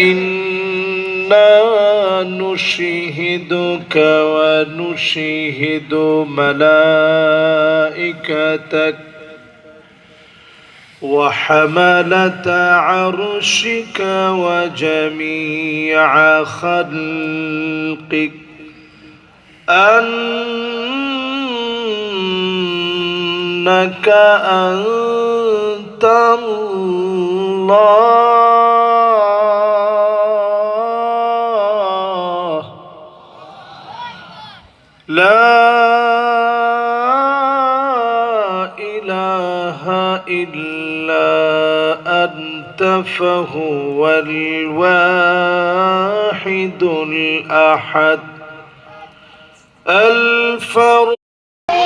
إنا نشهدك ونشهد ملائكتك وحملة عرشك وجميع خلقك أنك أنت الله لا إله إلا أنت فهو الواحد الأحد الفرد।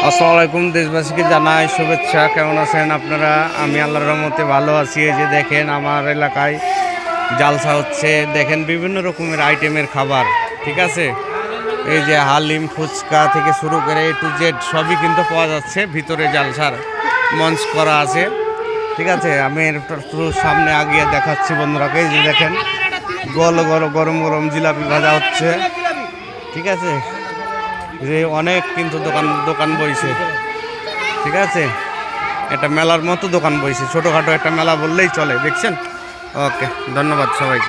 আসসালামু আলাইকুম, দেশবাসীকে জানাই শুভেচ্ছা। কেমন আছেন আপনারা? আমি আল্লাহর রহমতে ভালো আছি। এই যে দেখেন আমার এলাকায় জালসা হচ্ছে, দেখেন বিভিন্ন রকমের আইটেমের খাবার, ঠিক আছে। এই যে হালিম, ফুচকা থেকে শুরু করে A to Z সবই কিন্তু পাওয়া যাচ্ছে। ভিতরে জালসার মঞ্চ করা আছে, ঠিক আছে। আমি একটু সামনে আগিয়ে দেখাচ্ছি বন্ধুরাকে। এই যে দেখেন গরম গরম জিলাপি ভাজা হচ্ছে, ঠিক আছে। যে অনেক কিন্তু দোকান বইছে, ঠিক আছে। এটা মেলার মতো দোকান বইছে, ছোটোখাটো একটা মেলা বললেই চলে, দেখছেন। ওকে, ধন্যবাদ সবাইকে।